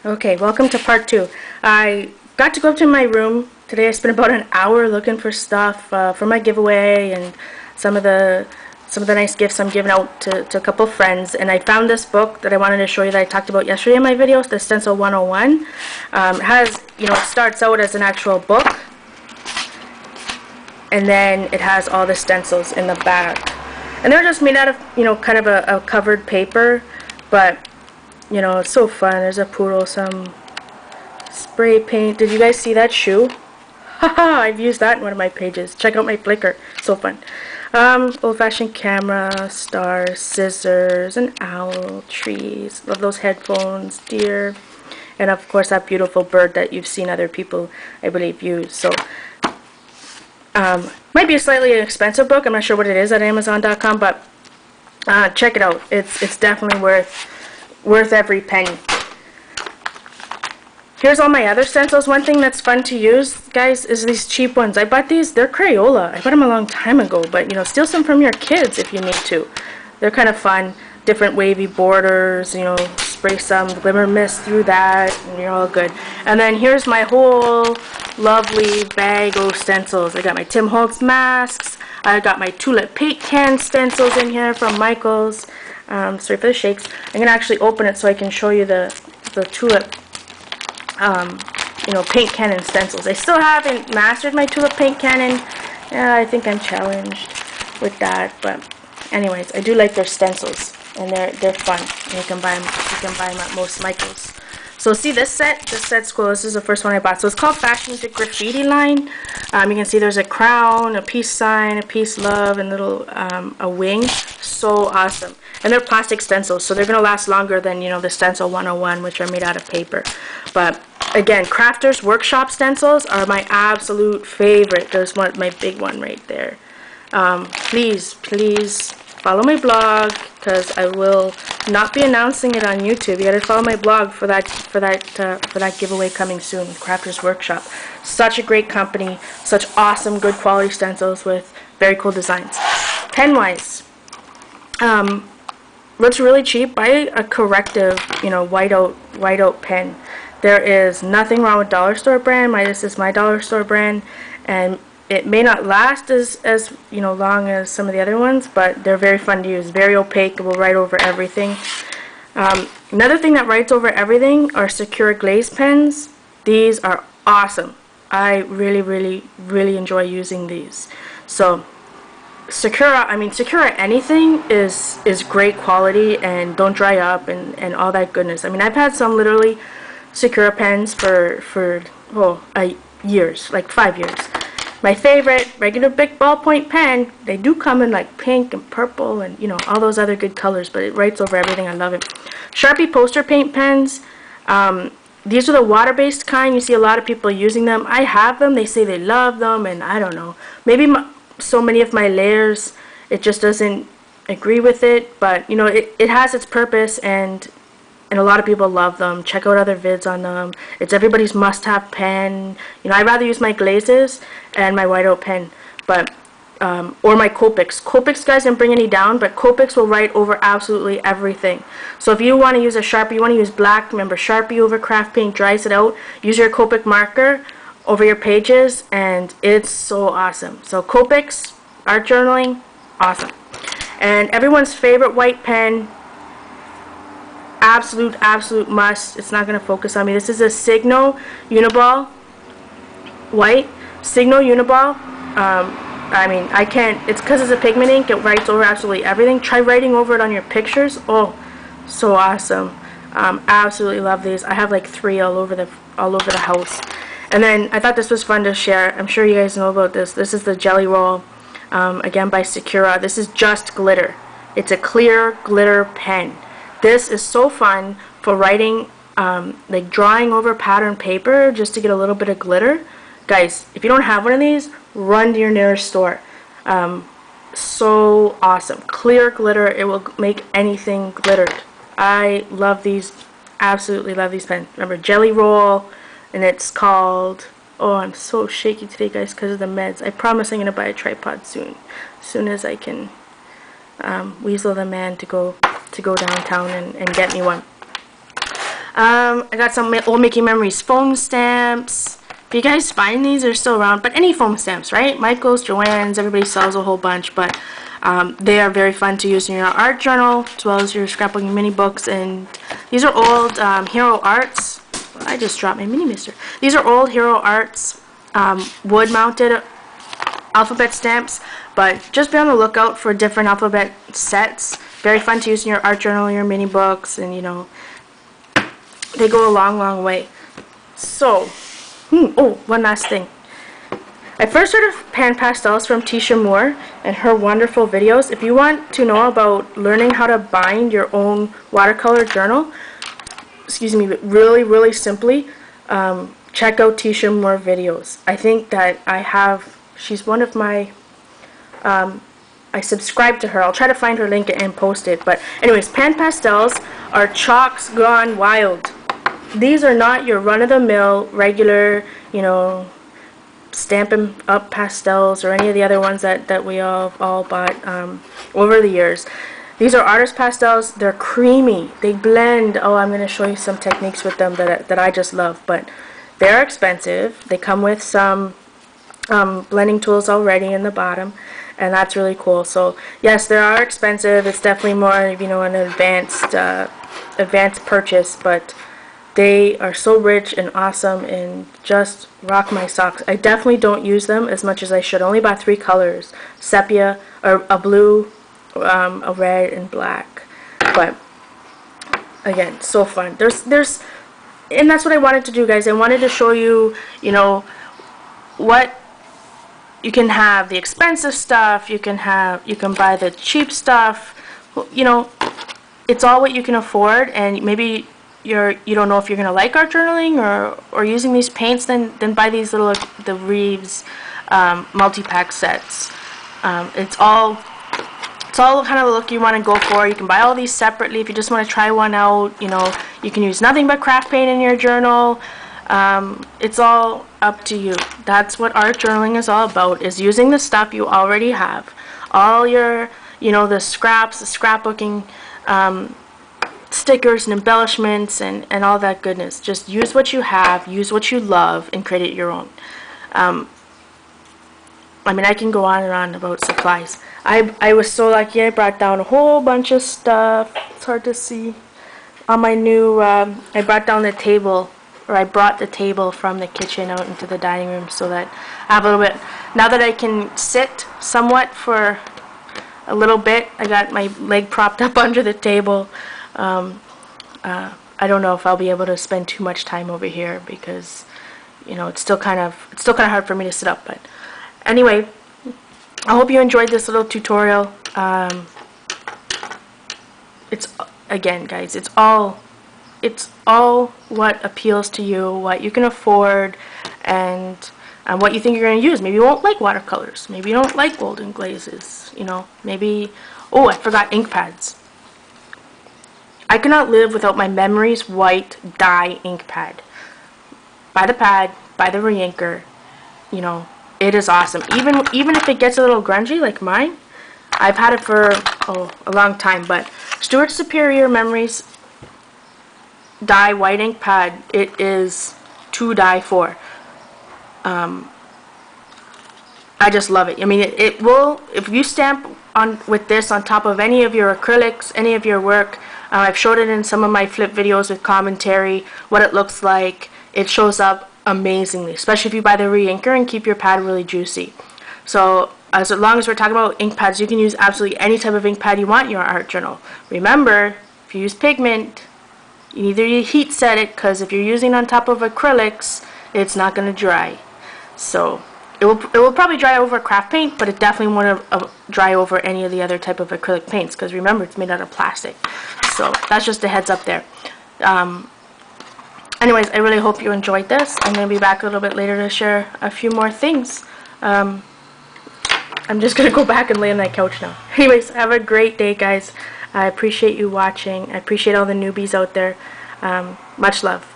Okay, welcome to part 2. I got to go up to my room today. I spent about an hour looking for stuff for my giveaway and some of the nice gifts I'm giving out to a couple of friends. And I found this book that I wanted to show you that I talked about yesterday in my videos, the Stencil 101. It has, it starts out as an actual book, and then it has all the stencils in the back. And they're just made out of, kind of a covered paper, but it's so fun. There's a poodle, some spray paint. Did you guys see that shoe? Haha, I've used that in one of my pages. Check out my Flickr. So fun. Old-fashioned camera, stars, scissors, an owl, trees. Love those headphones, deer. And of course that beautiful bird that you've seen other people, I believe, use. So, might be a slightly expensive book. I'm not sure what it is at Amazon.com, but check it out. It's definitely worth every penny. Here's all my other stencils. One thing that's fun to use, guys, is these cheap ones. I bought these. They're Crayola. I bought them a long time ago, but steal some from your kids if you need to. They're kind of fun. Different wavy borders, spray some glimmer mist through that and you're all good. And then here's my whole lovely bag of stencils. I got my Tim Holtz masks. I got my tulip paint can stencils in here from Michaels. Sorry for the shakes. I'm going to actually open it so I can show you the tulip paint cannon stencils. I still haven't mastered my tulip paint cannon. Yeah, I think I'm challenged with that, but anyways, I do like their stencils, and they're fun. And you can buy them at most Michaels. So see this set's cool. This is the first one I bought. So it's called Fashion to Graffiti line. You can see there's a crown, a peace sign, a peace love, and little a wing. So awesome. And they're plastic stencils, so they're gonna last longer than the Stencil 101, which are made out of paper. But again, Crafters Workshop stencils are my absolute favorite. There's my big one right there. Please follow my blog, because I will not be announcing it on YouTube. You gotta follow my blog for that giveaway coming soon. Crafters Workshop, such a great company, such awesome, good quality stencils with very cool designs. Pen wise, what's really cheap? Buy a Corrective, whiteout pen. There is nothing wrong with dollar store brand. This is my dollar store brand, and it may not last as long as some of the other ones, but they're very fun to use. Very opaque. It will write over everything. Another thing that writes over everything are Sakura glaze pens. These are awesome. I really enjoy using these. So Sakura anything is great quality and don't dry up and all that goodness. I've had some literally Sakura pens for years, like 5 years. My favorite, regular big ballpoint pen, they do come in like pink and purple and all those other good colors, but it writes over everything. I love it. Sharpie poster paint pens. These are the water-based kind. You see a lot of people using them. I have them. They say they love them, and I don't know. Maybe so many of my layers, it just doesn't agree with it, but it has its purpose, and a lot of people love them. Check out other vids on them. It's everybody's must-have pen. I'd rather use my glazes and my whiteout pen, but or my Copics. Copics, guys, didn't bring any down, but Copics will write over absolutely everything. So if you want to use a Sharpie, you want to use black, remember Sharpie over craft paint dries it out. Use your Copic marker over your pages, and it's so awesome. So Copics, art journaling, awesome. And everyone's favorite white pen, absolute must. It's not going to focus on me. This is a Signo Uniball white. Signo Uniball. I can't, it's because it's a pigment ink. It writes over absolutely everything. Try writing over it on your pictures. Oh, so awesome. Absolutely love these. I have like 3 all over the house. And then I thought this was fun to share. I'm sure you guys know about this. This is the Jelly Roll, again by Sakura. This is just glitter. It's a clear glitter pen. This is so fun for writing, like drawing over pattern paper just to get a little bit of glitter. Guys, if you don't have one of these, run to your nearest store. So awesome. Clear glitter. It will make anything glittered. I love these. Absolutely love these pens. Remember, Jelly Roll, and it's called, oh, I'm so shaky today, guys, because of the meds. I promise I'm going to buy a tripod soon. As soon as I can weasel the man to go downtown and get me one. I got some old Making Memories foam stamps. If you guys find these, they're still around, but any foam stamps, right? Michael's, Joann's, everybody sells a whole bunch, but they are very fun to use in your art journal, as well as your scrapbooking mini books. And these are old Hero Arts. I just dropped my mini mister. These are old Hero Arts wood-mounted alphabet stamps, but just be on the lookout for different alphabet sets. Very fun to use in your art journal, your mini books, and you know, they go a long way. So, oh, one last thing. I first heard of pan pastels from Tisha Moore and her wonderful videos. If you want to know about learning how to bind your own watercolor journal, excuse me, but really simply, check out Tisha Moore videos. I think that she's one of my, I subscribe to her. I'll try to find her link and post it. But anyways, pan pastels are chalks gone wild. These are not your run-of-the-mill, regular, you know, Stampin' Up pastels or any of the other ones that we all bought over the years. These are artist pastels. They're creamy. They blend. Oh, I'm going to show you some techniques with them that I just love. But they're expensive. They come with some blending tools already in the bottom, and that's really cool. So yes, they are expensive. It's definitely more, you know, an advanced purchase, but they are so rich and awesome and just rock my socks. I definitely don't use them as much as I should. I only bought 3 colors: sepia, or a blue, a red, and black. But again, so fun. And that's what I wanted to do, guys. I wanted to show you, you know, what you can have. The expensive stuff, you can buy the cheap stuff. You know, it's all what you can afford, and maybe you don't know if you're gonna like art journaling or using these paints, then buy these little the Reeves multi-pack sets. It's all kind of the look you want to go for. You can buy all these separately if you just want to try one out. You know, you can use nothing but craft paint in your journal. It's all up to you. That's what art journaling is all about, is using the stuff you already have. All your, you know, the scraps, the scrapbooking, stickers and embellishments and all that goodness. Just use what you have, use what you love, and create it your own. I mean, I can go on and on about supplies. I was so lucky. I brought down a whole bunch of stuff. It's hard to see. On my new, I brought down the table, or I brought the table from the kitchen out into the dining room so that I have a little bit, now that I can sit somewhat for a little bit. I got my leg propped up under the table. I don't know if I'll be able to spend too much time over here because, you know, it's still kind of hard for me to sit up. But anyway, I hope you enjoyed this little tutorial. It's, again, guys, it's all what appeals to you, what you can afford, and what you think you're going to use. Maybe you won't like watercolors. Maybe you don't like golden glazes. You know, maybe, oh, I forgot ink pads. I cannot live without my Memories white dye ink pad. Buy the pad, buy the re-inker. You know, it is awesome. Even if it gets a little grungy like mine, I've had it for a long time. But Stuart Superior Memories dye white ink pad, it is to die for. I just love it. I mean, it will, if you stamp on with this on top of any of your acrylics, any of your work. I've showed it in some of my flip videos with commentary, what it looks like. It shows up amazingly, especially if you buy the re-inker and keep your pad really juicy. So as long as we're talking about ink pads, you can use absolutely any type of ink pad you want in your art journal. Remember, if you use pigment, you need to heat set it, because if you're using on top of acrylics, it's not going to dry. So it will probably dry over craft paint, but it definitely won't dry over any of the other type of acrylic paints, because remember, it's made out of plastic. So that's just a heads up there. Anyways, I really hope you enjoyed this. I'm going to be back a little bit later to share a few more things. I'm just going to go back and lay on that couch now. Anyways, have a great day, guys. I appreciate you watching. I appreciate all the newbies out there. Much love.